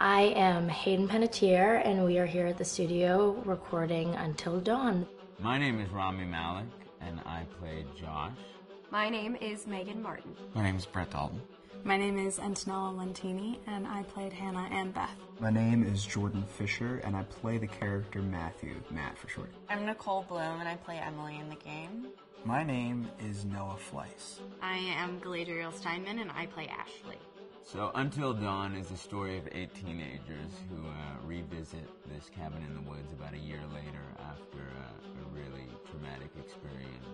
I am Hayden Panettiere, and we are here at the studio recording Until Dawn. My name is Rami Malek, and I played Josh. My name is Megan Martin. My name is Brett Dalton. My name is Antonella Lentini, and I played Hannah and Beth. My name is Jordan Fisher, and I play the character Matthew, Matt for short. I'm Nicole Bloom, and I play Emily in the game. My name is Noah Fleiss. I am Galadriel Steinman, and I play Ashley. So Until Dawn is the story of 8 teenagers who revisit this cabin in the woods about a year later after a really traumatic experience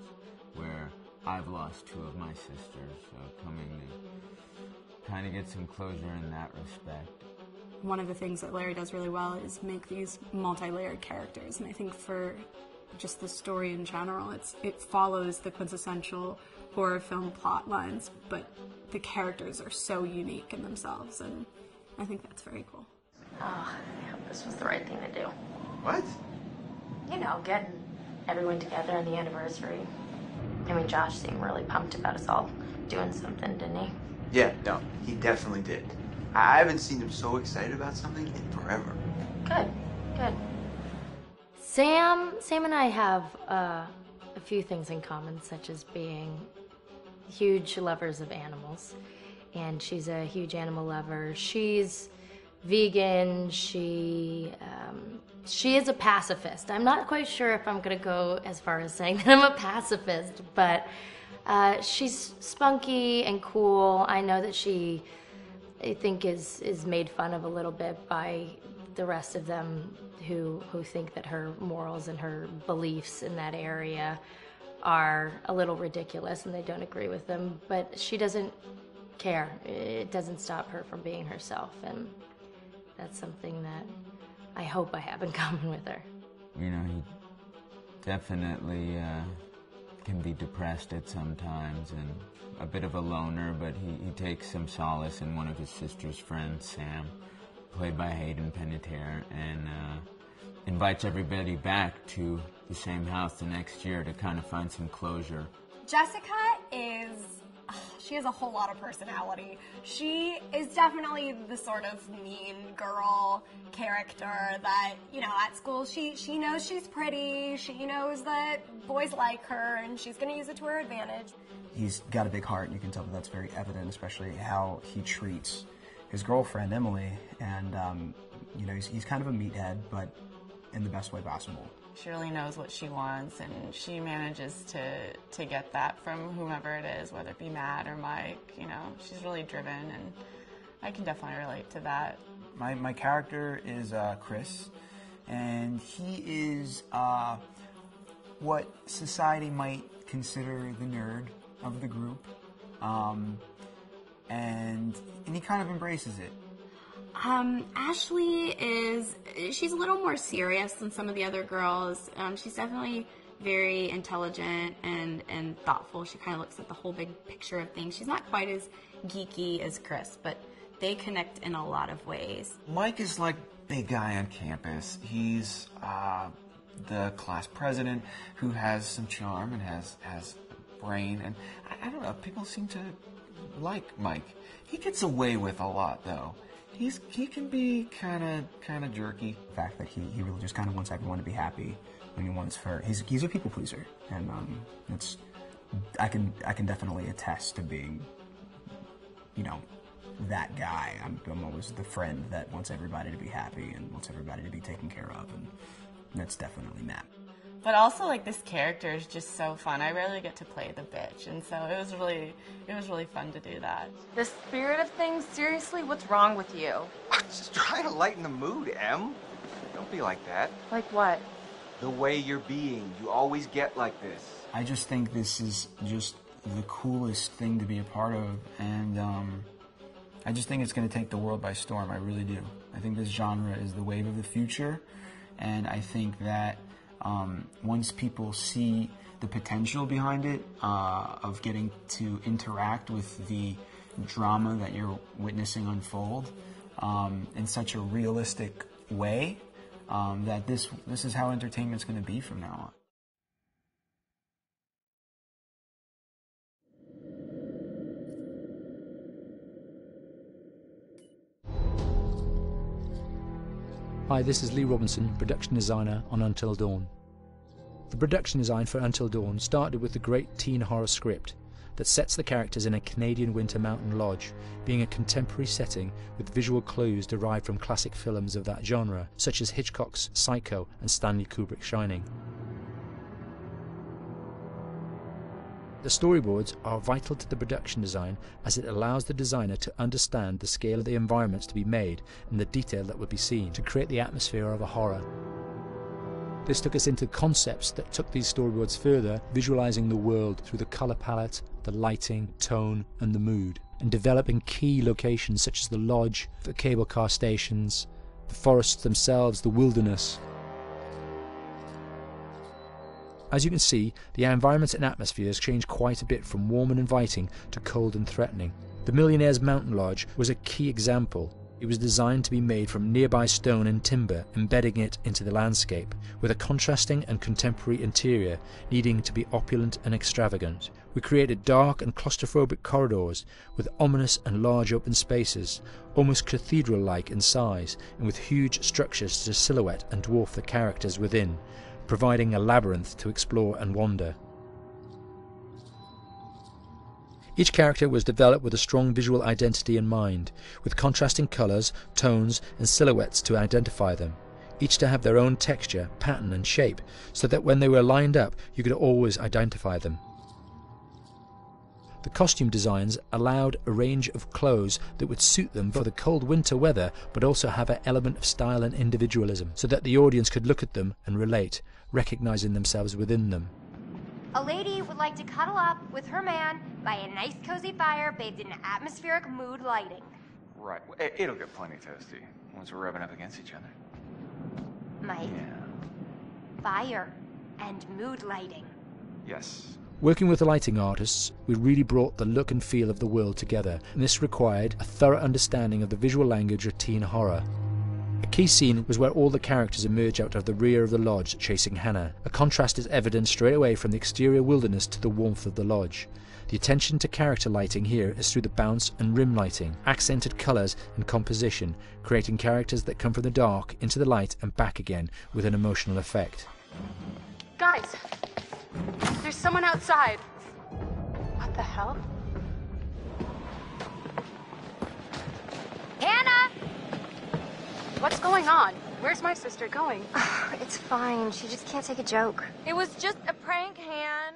where I've lost 2 of my sisters, so coming to kind of get some closure in that respect. One of the things that Larry does really well is make these multi-layered characters, and I think for just the story in general, it follows the quintessential horror film plot lines, but the characters are so unique in themselves, and I think that's very cool. Oh, I hope this was the right thing to do. What? You know, getting everyone together on the anniversary. I mean, Josh seemed really pumped about us all doing something, didn't he? Yeah, no, he definitely did. I haven't seen him so excited about something in forever. Good, good. Sam and I have a few things in common, such as being huge lovers of animals, and she's a huge animal lover. She's vegan. She is a pacifist. I'm not quite sure if I'm gonna go as far as saying that I'm a pacifist, but she's spunky and cool. I know that she, I think, is made fun of a little bit by the rest of them who think that her morals and her beliefs in that area are a little ridiculous and they don't agree with them, but she doesn't care. It doesn't stop her from being herself, and that's something that I hope I have in common with her. You know, he definitely can be depressed at some times and a bit of a loner, but he takes some solace in one of his sister's friends, Sam, played by Hayden Panettiere, and invites everybody back to the same house the next year to kind of find some closure. Jessica she has a whole lot of personality. She is definitely the sort of mean girl character that, you know, at school she knows she's pretty, she knows that boys like her, and she's going to use it to her advantage. He's got a big heart, and you can tell that that's very evident, especially how he treats his girlfriend, Emily, and, you know, he's kind of a meathead, but in the best way possible. She really knows what she wants, and she manages to get that from whomever it is, whether it be Matt or Mike. You know, she's really driven, and I can definitely relate to that. My character is Chris, and he is what society might consider the nerd of the group, and he kind of embraces it. Ashley she's a little more serious than some of the other girls. She's definitely very intelligent and thoughtful. She kind of looks at the whole big picture of things. She's not quite as geeky as Chris, but they connect in a lot of ways. Mike is like big guy on campus. He's the class president who has some charm and has brain, and I don't know, people seem to like Mike. He gets away with a lot, though. He can be kind of jerky. The fact that he really just kind of wants everyone to be happy, and he wants her. He's a people pleaser, and I can definitely attest to being, you know, that guy. I'm always the friend that wants everybody to be happy and wants everybody to be taken care of, and that's definitely Matt. But also, like, this character is just so fun. I rarely get to play the bitch, and so it was really fun to do that. The spirit of things, seriously, what's wrong with you? I'm just trying to lighten the mood, Em. Don't be like that. Like what? The way you're being. You always get like this. I just think this is just the coolest thing to be a part of, and I just think it's going to take the world by storm. I really do. I think this genre is the wave of the future, and I think that once people see the potential behind it, of getting to interact with the drama that you're witnessing unfold in such a realistic way, that this is how entertainment's going to be from now on. Hi, this is Lee Robinson, production designer on Until Dawn. The production design for Until Dawn started with the great teen horror script that sets the characters in a Canadian winter mountain lodge, being a contemporary setting with visual clues derived from classic films of that genre, such as Hitchcock's Psycho and Stanley Kubrick's Shining. The storyboards are vital to the production design, as it allows the designer to understand the scale of the environments to be made and the detail that would be seen to create the atmosphere of a horror. This took us into concepts that took these storyboards further, visualizing the world through the color palette, the lighting, tone and the mood, and developing key locations such as the lodge, the cable car stations, the forests themselves, the wilderness. As you can see, the environments and atmospheres change quite a bit from warm and inviting to cold and threatening. The Millionaire's Mountain Lodge was a key example. It was designed to be made from nearby stone and timber, embedding it into the landscape, with a contrasting and contemporary interior needing to be opulent and extravagant. We created dark and claustrophobic corridors with ominous and large open spaces, almost cathedral-like in size, and with huge structures to silhouette and dwarf the characters within, providing a labyrinth to explore and wander. Each character was developed with a strong visual identity in mind, with contrasting colours, tones and silhouettes to identify them, each to have their own texture, pattern and shape, so that when they were lined up you could always identify them. The costume designs allowed a range of clothes that would suit them for the cold winter weather, but also have an element of style and individualism, so that the audience could look at them and relate, recognizing themselves within them. A lady would like to cuddle up with her man by a nice cozy fire bathed in atmospheric mood lighting. Right. It'll get plenty toasty once we're rubbing up against each other. Mike. Yeah. Fire and mood lighting. Yes. Working with the lighting artists, we really brought the look and feel of the world together, and this required a thorough understanding of the visual language of teen horror. A key scene was where all the characters emerge out of the rear of the lodge chasing Hannah. A contrast is evident straight away from the exterior wilderness to the warmth of the lodge. The attention to character lighting here is through the bounce and rim lighting, accented colours and composition, creating characters that come from the dark into the light and back again with an emotional effect. Guys, there's someone outside. What the hell? Hannah! What's going on? Where's my sister going? It's fine. She just can't take a joke. It was just a prank, Han.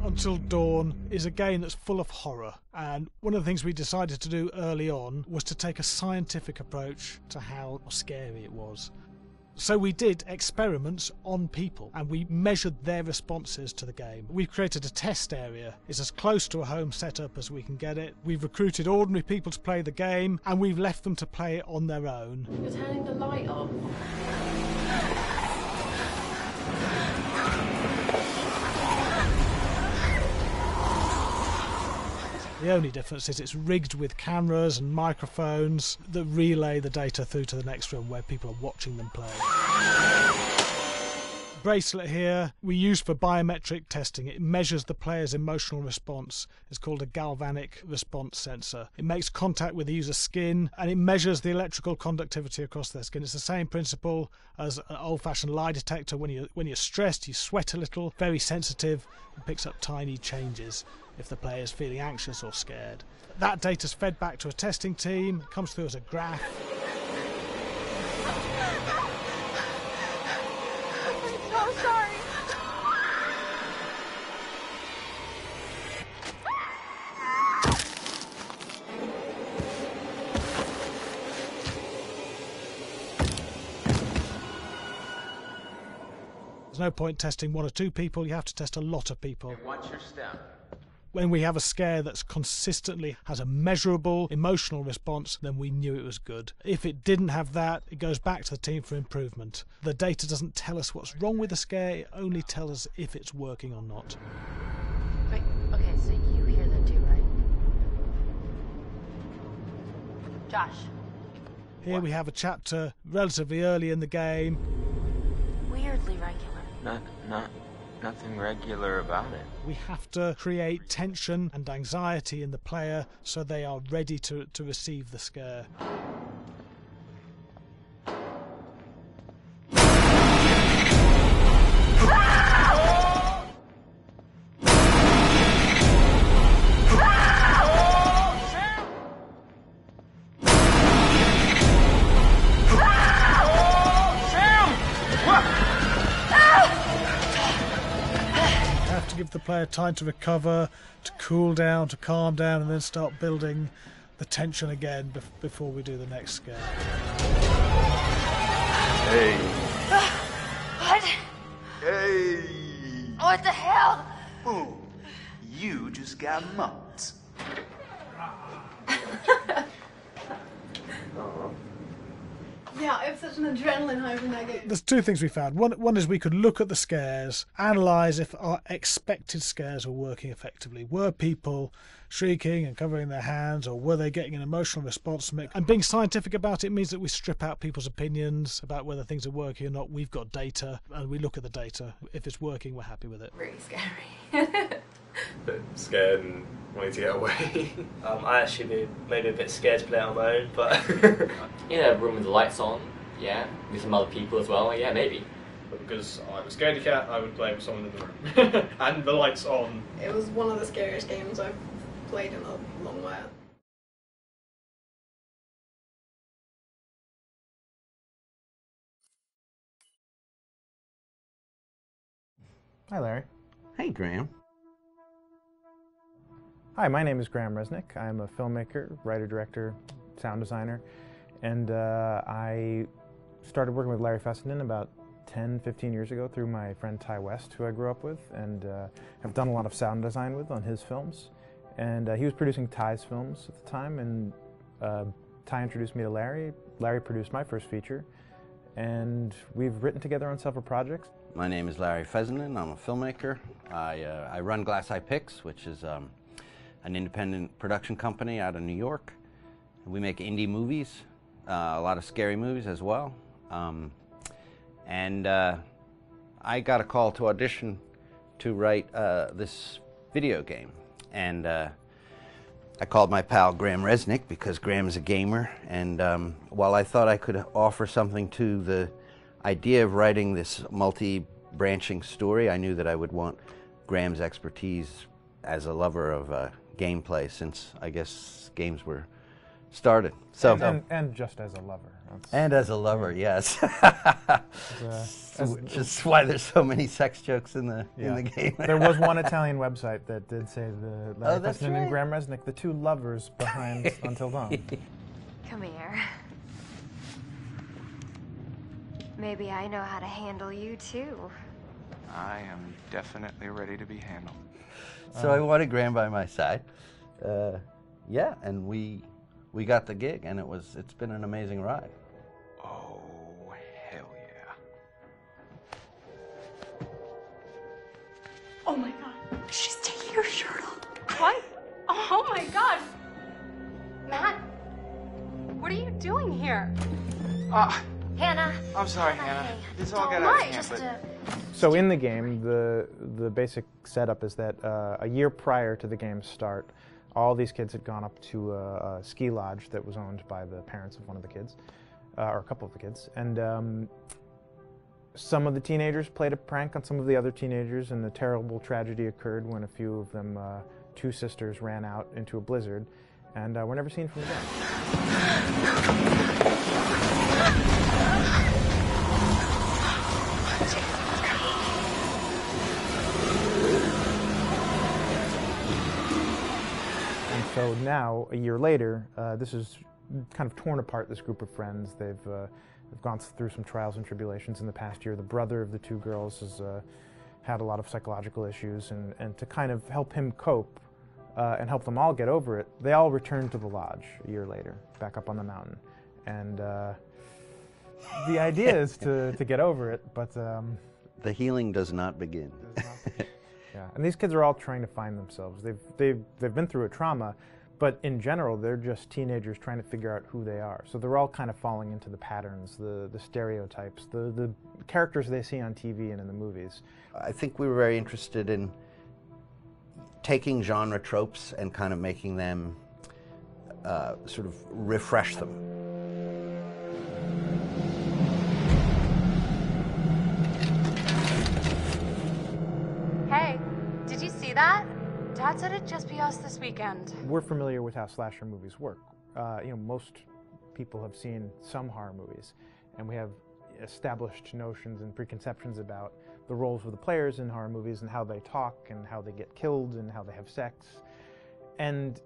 Until Dawn is a game that's full of horror, and one of the things we decided to do early on was to take a scientific approach to how scary it was. So we did experiments on people and we measured their responses to the game. We've created a test area. It's as close to a home setup as we can get it. We've recruited ordinary people to play the game and we've left them to play it on their own. You're turning the light off. The only difference is it's rigged with cameras and microphones that relay the data through to the next room where people are watching them play. Bracelet here we use for biometric testing. It measures the player's emotional response. It's called a galvanic response sensor. It makes contact with the user's skin and it measures the electrical conductivity across their skin. It's the same principle as an old-fashioned lie detector. When you're stressed, you sweat a little. Very sensitive. It picks up tiny changes if the player is feeling anxious or scared. That data's fed back to a testing team. It comes through as a graph. So sorry. There's no point testing one or two people, you have to test a lot of people. And what's your step? When we have a scare that's consistently has a measurable emotional response, then we knew it was good. If it didn't have that, it goes back to the team for improvement. The data doesn't tell us what's wrong with the scare, it only tells us if it's working or not. Wait, okay, so you hear that too, right? Josh. Here we have a chapter relatively early in the game. Weirdly regular. Nothing regular about it. We have to create tension and anxiety in the player so they are ready to receive the scare. Give the player time to recover, to cool down, to calm down, and then start building the tension again before we do the next scare. Hey. What? Hey. What the hell? Boom. You just got mugged. Yeah, I have such an adrenaline high when I get. There's two things we found. One is we could look at the scares, analyse if our expected scares were working effectively. Were people shrieking and covering their hands, or were they getting an emotional response from it? And being scientific about it means that we strip out people's opinions about whether things are working or not. We've got data, and we look at the data. If it's working, we're happy with it. Really scary. Bit scared and wanting to get away. I actually maybe a bit scared to play on my own, but in a room with the lights on, yeah, with some other people as well, yeah, maybe. But because I'm a scaredy cat, I would play with someone in the room. And the lights on. It was one of the scariest games I've played in a long while. Hi, Larry. Hey, Graham. Hi, my name is Graham Resnick. I'm a filmmaker, writer, director, sound designer, and I started working with Larry Fessenden about 10, 15 years ago through my friend Ty West, who I grew up with, and have done a lot of sound design with on his films. And he was producing Ty's films at the time, and Ty introduced me to Larry. Larry produced my first feature, and we've written together on several projects. My name is Larry Fessenden. I'm a filmmaker. I run Glass Eye Pix, which is an independent production company out of New York. We make indie movies, a lot of scary movies as well. And I got a call to audition to write this video game. And I called my pal Graham Resnick because Graham is a gamer. And while I thought I could offer something to the idea of writing this multi-branching story, I knew that I would want Graham's expertise as a lover of gameplay, since I guess games were started. So and just as a lover. And as a lover, yes. Which is why there's so many sex jokes in the game. There was one Italian website that did say the Larry Fessenden right. and Graham Resnick, the two lovers behind Until Dawn. Come here. Maybe I know how to handle you too. I am definitely ready to be handled. So I wanted Graham by my side. Yeah, and we got the gig, and it's been an amazing ride. Oh, hell yeah. Oh my god. She's taking her shirt off. What? Oh my god. Matt, what are you doing here? Hannah. I'm sorry, Hannah. Hey, This all don't got out of mind, hand, just So in the game, the basic setup is that a year prior to the game's start, all these kids had gone up to a ski lodge that was owned by the parents of one of the kids, or a couple of the kids, and some of the teenagers played a prank on some of the other teenagers, and the terrible tragedy occurred when a few of them, two sisters, ran out into a blizzard, and were never seen from again. So now, a year later, this is kind of torn apart, this group of friends. They've gone through some trials and tribulations in the past year. The brother of the two girls has had a lot of psychological issues, and to kind of help him cope and help them all get over it, they all returned to the lodge a year later, back up on the mountain. And the idea is to get over it, but... the healing does not begin. Yeah, and these kids are all trying to find themselves. They've been through a trauma, But in general, they're just teenagers trying to figure out who they are. So they're all kind of falling into the patterns, the stereotypes, the characters they see on TV and in the movies. I think we were very interested in taking genre tropes and kind of making them sort of refresh them. Hey, did you see that? Dad said it'd just be us this weekend. We're familiar with how slasher movies work. Most people have seen some horror movies, and we have established notions and preconceptions about the roles of the players in horror movies and how they talk and how they get killed and how they have sex. And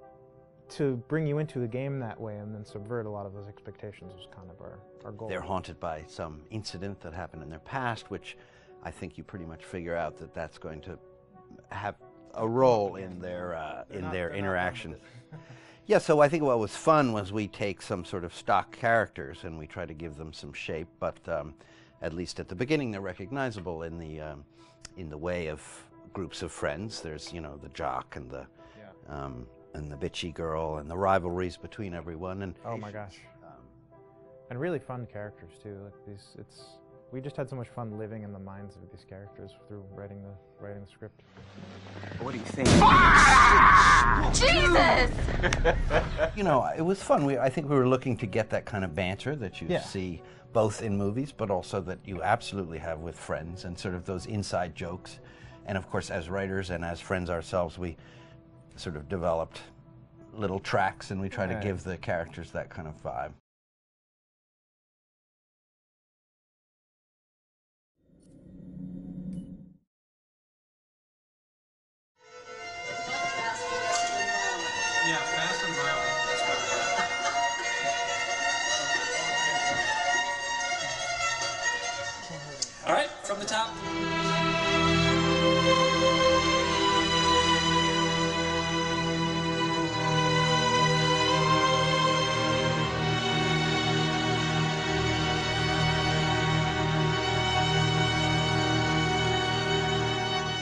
to bring you into the game that way and then subvert a lot of those expectations was kind of our goal. They're haunted by some incident that happened in their past, which I think you pretty much figure out that that's going to have a role in their interaction. Yeah, so I think what was fun was we take some sort of stock characters and we try to give them some shape, but at least at the beginning they're recognizable in the way of groups of friends. There's, you know, the jock and the bitchy girl and the rivalries between everyone. And oh my gosh, and really fun characters too. Like we just had so much fun living in the minds of these characters through writing the script. What do you think? Jesus! You know, it was fun. I think we were looking to get that kind of banter that you Yeah. see both in movies, but also that you absolutely have with friends, and sort of those inside jokes. And of course, as writers and as friends ourselves, we sort of developed little tracks, and we try to give the characters that kind of vibe. Yeah, fast and violent. All right, from the top.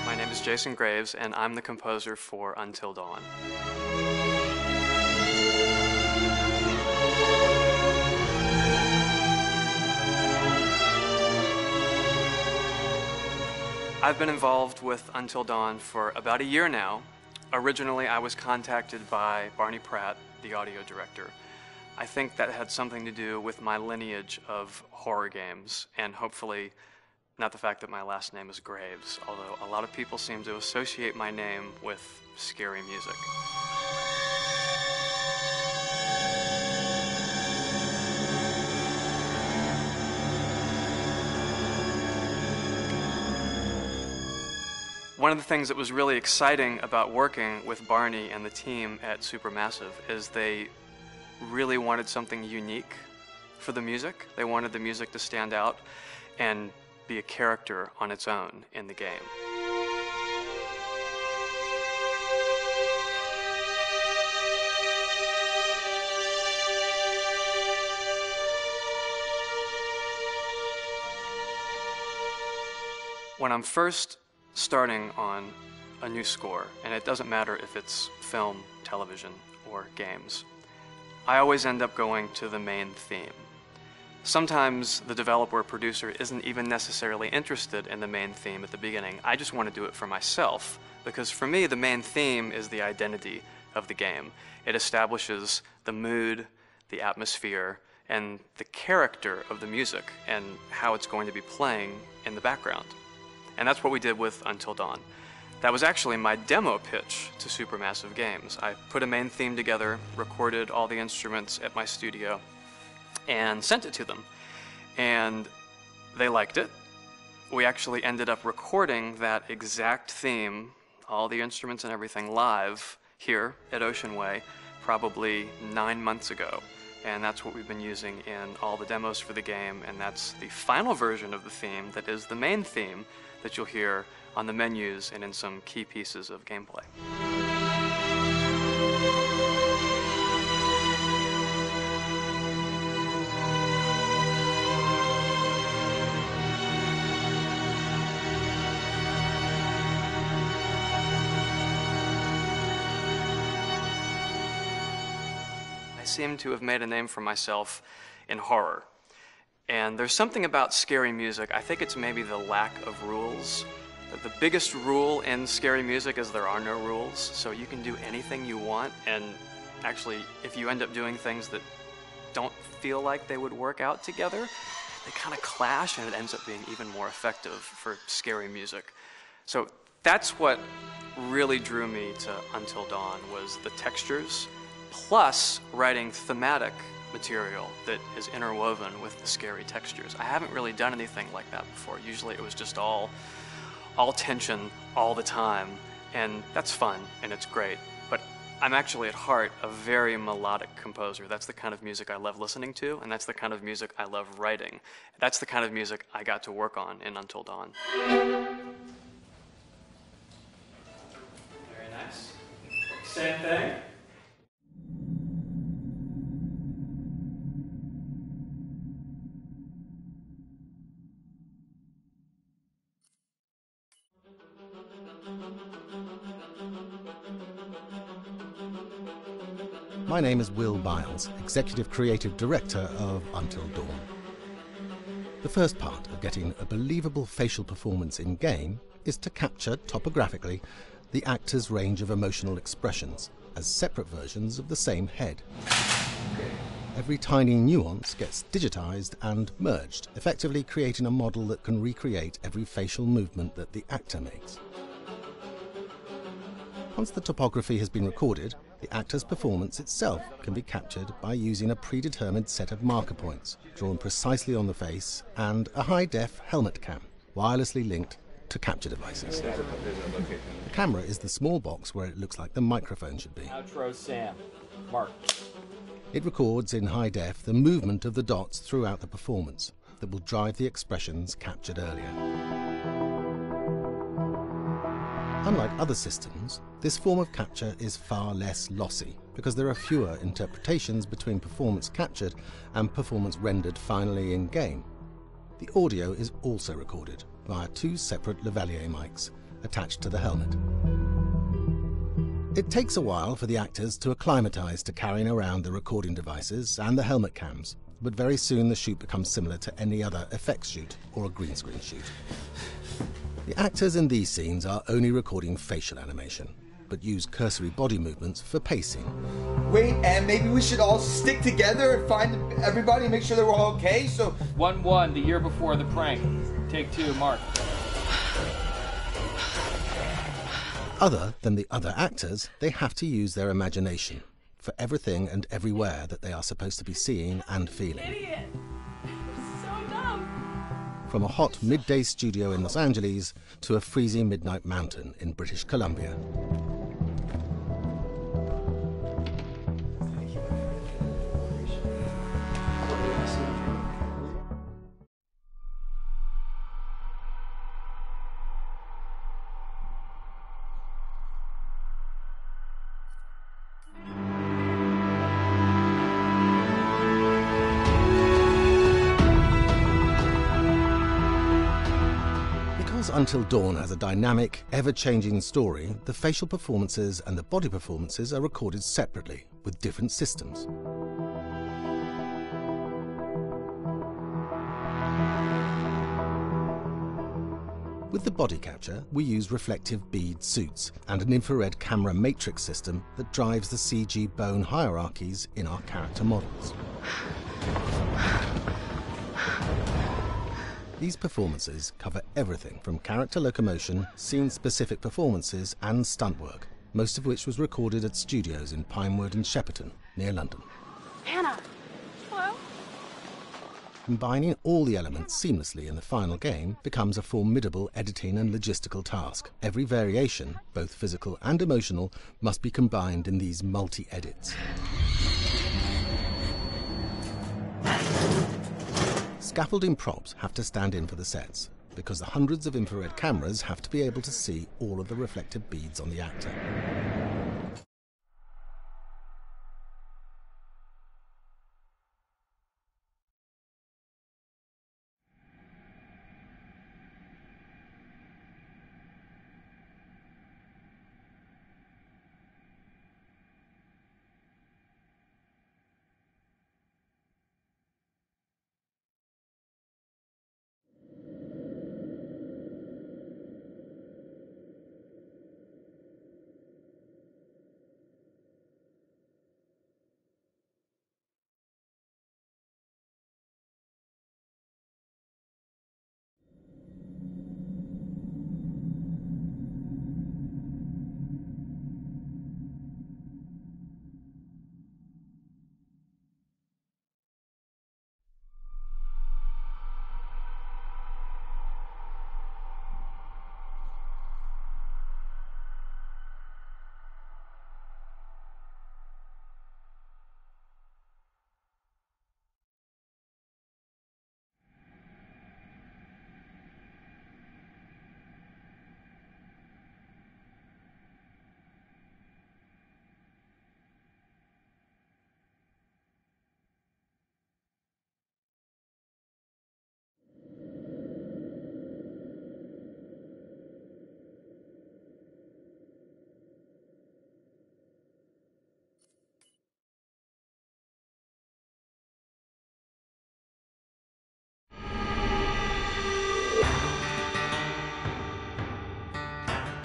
My name is Jason Graves, and I'm the composer for Until Dawn. I've been involved with Until Dawn for about a year now. Originally, I was contacted by Barney Pratt, the audio director. I think that had something to do with my lineage of horror games, and hopefully not the fact that my last name is Graves, although a lot of people seem to associate my name with scary music. One of the things that was really exciting about working with Barney and the team at Supermassive is they really wanted something unique for the music. They wanted the music to stand out and be a character on its own in the game. When I'm first starting on a new score, and it doesn't matter if it's film, television, or games, I always end up going to the main theme. Sometimes the developer or producer isn't even necessarily interested in the main theme at the beginning. I just want to do it for myself, because for me the main theme is the identity of the game. It establishes the mood, the atmosphere, and the character of the music and how it's going to be playing in the background. And that's what we did with Until Dawn. That was actually my demo pitch to Supermassive Games. I put a main theme together, recorded all the instruments at my studio, and sent it to them. And they liked it. We actually ended up recording that exact theme, all the instruments and everything, live here at Ocean Way probably 9 months ago. And that's what we've been using in all the demos for the game, and that's the final version of the theme that is the main theme that you'll hear on the menus and in some key pieces of gameplay. seem to have made a name for myself in horror. And there's something about scary music, I think it's maybe the lack of rules. The biggest rule in scary music is there are no rules, so you can do anything you want, and actually, if you end up doing things that don't feel like they would work out together, they kind of clash, and it ends up being even more effective for scary music. So that's what really drew me to Until Dawn, was the textures, plus writing thematic material that is interwoven with the scary textures. I haven't really done anything like that before. Usually it was just all tension all the time, and that's fun and it's great. But I'm actually at heart a very melodic composer. That's the kind of music I love listening to, and that's the kind of music I love writing. That's the kind of music I got to work on in Until Dawn. Very nice. Same thing. My name is Will Biles, Executive Creative Director of Until Dawn. The first part of getting a believable facial performance in-game is to capture, topographically, the actor's range of emotional expressions as separate versions of the same head. Every tiny nuance gets digitized and merged, effectively creating a model that can recreate every facial movement that the actor makes. Once the topography has been recorded, the actor's performance itself can be captured by using a predetermined set of marker points, drawn precisely on the face, and a high-def helmet cam, wirelessly linked to capture devices. The camera is the small box where it looks like the microphone should be. Outro Sam. Mark. It records in high def the movement of the dots throughout the performance that will drive the expressions captured earlier. Unlike other systems, this form of capture is far less lossy because there are fewer interpretations between performance captured and performance rendered finally in-game. The audio is also recorded via two separate lavalier mics attached to the helmet. It takes a while for the actors to acclimatise to carrying around the recording devices and the helmet cams, but very soon the shoot becomes similar to any other effects shoot or a green screen shoot. The actors in these scenes are only recording facial animation, but use cursory body movements for pacing. Wait, and maybe we should all stick together and find everybody and make sure that we're all okay, so... 1-1, the year before the prank. Take 2, Mark. Other than the other actors, they have to use their imagination for everything and everywhere that they are supposed to be seeing and feeling. Idiot! So dumb! From a hot midday studio in Los Angeles to a freezing midnight mountain in British Columbia. Until Dawn has a dynamic, ever-changing story, the facial performances and the body performances are recorded separately, with different systems. With the body capture, we use reflective bead suits and an infrared camera matrix system that drives the CG bone hierarchies in our character models. These performances cover everything from character locomotion, scene-specific performances and stunt work, most of which was recorded at studios in Pinewood and Shepperton, near London. Hannah! Hello? Combining all the elements seamlessly in the final game becomes a formidable editing and logistical task. Every variation, both physical and emotional, must be combined in these multi-edits. Scaffolding props have to stand in for the sets, because the hundreds of infrared cameras have to be able to see all of the reflective beads on the actor.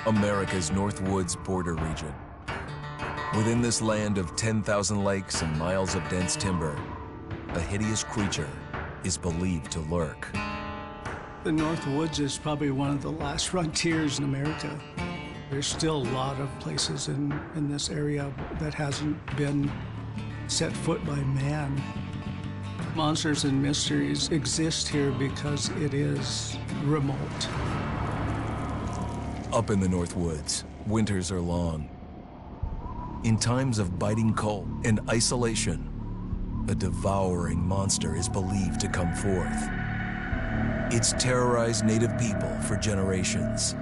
America's North Woods border region. Within this land of 10,000 lakes and miles of dense timber, a hideous creature is believed to lurk. The North Woods is probably one of the last frontiers in America. There's still a lot of places in this area that hasn't been set foot by man. Monsters and mysteries exist here because it is remote. Up in the North Woods, winters are long. In times of biting cold and isolation, a devouring monster is believed to come forth. It's terrorized native people for generations.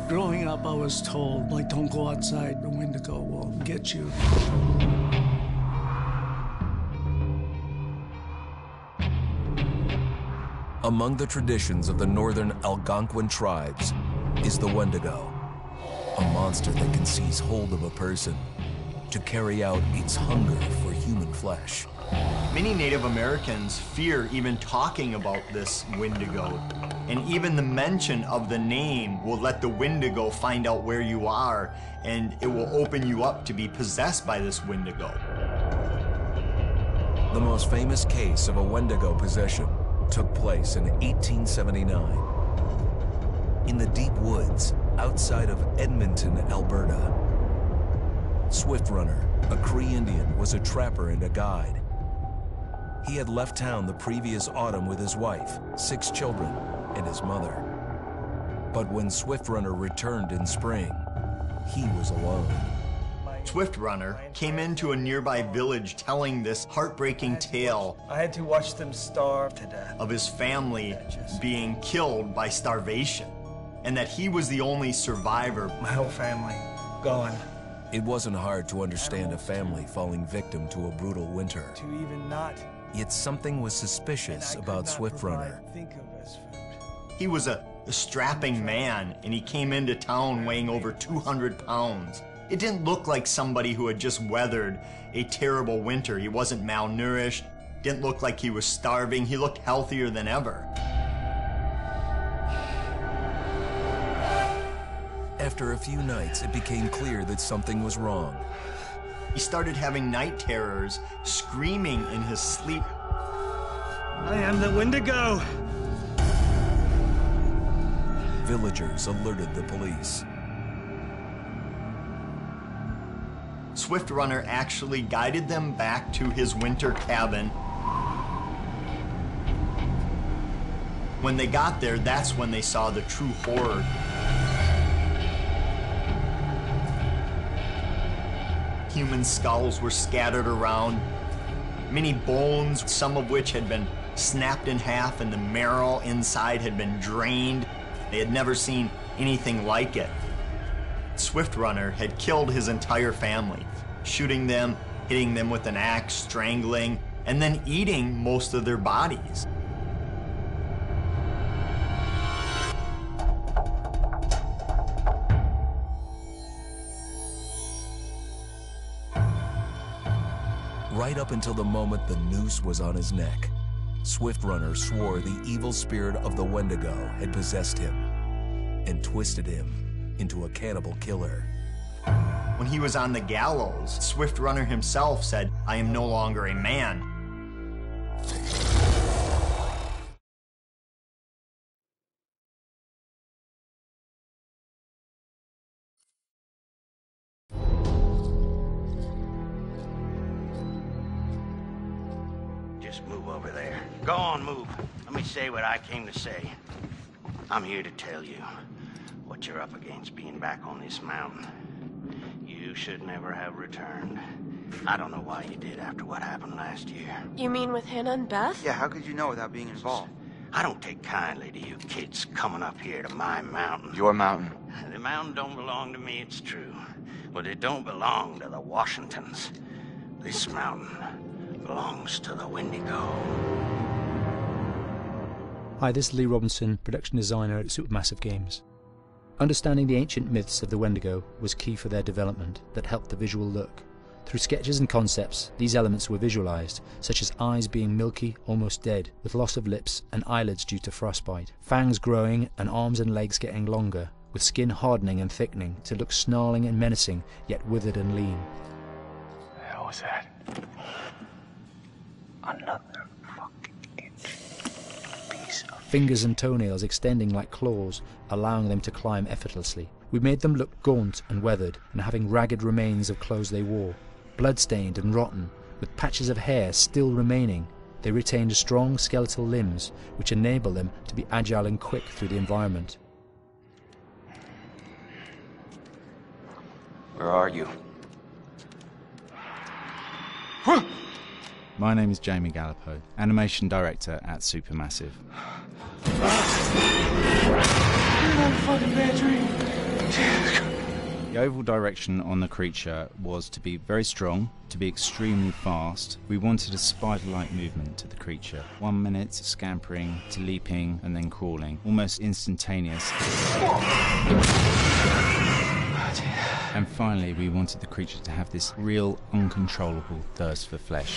Growing up, I was told, like, don't go outside, the Wendigo will get you. Among the traditions of the northern Algonquin tribes is the Wendigo, a monster that can seize hold of a person to carry out its hunger for human flesh. Many Native Americans fear even talking about this Wendigo, and even the mention of the name will let the Wendigo find out where you are, and it will open you up to be possessed by this Wendigo. The most famous case of a Wendigo possession took place in 1879 in the deep woods outside of Edmonton, Alberta. Swift Runner, a Cree Indian, was a trapper and a guide. He had left town the previous autumn with his wife, 6 children, and his mother. But when Swift Runner returned in spring, he was alone. Swift Runner came into a nearby village telling this heartbreaking tale. I had to watch them starve to death. Of his family being killed by starvation, and that he was the only survivor. My whole family gone. It wasn't hard to understand a family falling victim to a brutal winter. To even not. Yet something was suspicious about Swift Runner. He was a strapping man, and he came into town weighing over 200 pounds. It didn't look like somebody who had just weathered a terrible winter. He wasn't malnourished, didn't look like he was starving. He looked healthier than ever. After a few nights, it became clear that something was wrong. He started having night terrors, screaming in his sleep. I am the Wendigo! Villagers alerted the police. Swift Runner actually guided them back to his winter cabin. When they got there, that's when they saw the true horror. Human skulls were scattered around, many bones, some of which had been snapped in half, and the marrow inside had been drained. They had never seen anything like it. Swift Runner had killed his entire family, shooting them, hitting them with an axe, strangling, and then eating most of their bodies. Right up until the moment the noose was on his neck, Swift Runner swore the evil spirit of the Wendigo had possessed him and twisted him into a cannibal killer. When he was on the gallows, Swift Runner himself said, "I am no longer a man." Just move over there. Go on, move. Let me say what I came to say. I'm here to tell you what you're up against being back on this mountain. You should never have returned. I don't know why you did after what happened last year. You mean with Hannah and Beth? Yeah, how could you know without being involved? I don't take kindly to you kids coming up here to my mountain. Your mountain. The mountain don't belong to me, it's true. But it don't belong to the Washingtons. This mountain belongs to the Wendigo. Hi, this is Lee Robinson, production designer at Supermassive Games. Understanding the ancient myths of the Wendigo was key for their development that helped the visual look. Through sketches and concepts, these elements were visualized, such as eyes being milky, almost dead, with loss of lips and eyelids due to frostbite, fangs growing and arms and legs getting longer, with skin hardening and thickening to look snarling and menacing, yet withered and lean. The hell was that? Another fucking piece of... Fingers and toenails extending like claws, allowing them to climb effortlessly. We made them look gaunt and weathered, and having ragged remains of clothes they wore. Blood-stained and rotten, with patches of hair still remaining, they retained strong skeletal limbs, which enable them to be agile and quick through the environment. Where are you? My name is Jamie Gallipo, animation director at Supermassive. The overall direction on the creature was to be very strong, to be extremely fast. We wanted a spider-like movement to the creature. 1 minute scampering to leaping and then crawling, almost instantaneous. And finally, we wanted the creature to have this real, uncontrollable thirst for flesh.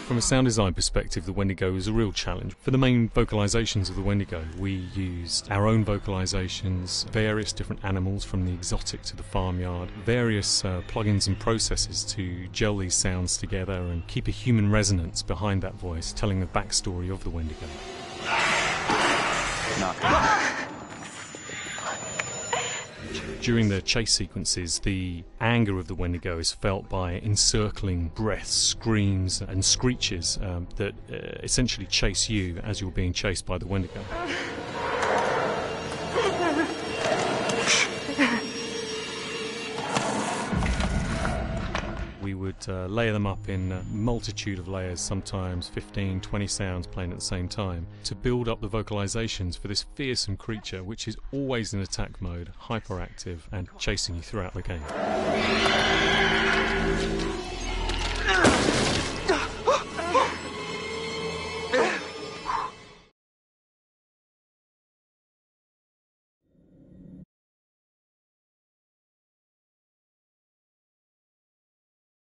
From a sound design perspective, the Wendigo is a real challenge. For the main vocalisations of the Wendigo, we used our own vocalisations, various different animals from the exotic to the farmyard, various plugins and processes to gel these sounds together and keep a human resonance behind that voice, telling the backstory of the Wendigo. During the chase sequences, the anger of the Wendigo is felt by encircling breaths, screams and screeches that essentially chase you as you're being chased by the Wendigo. We would layer them up in a multitude of layers, sometimes 15, 20 sounds playing at the same time, to build up the vocalizations for this fearsome creature which is always in attack mode, hyperactive and chasing you throughout the game.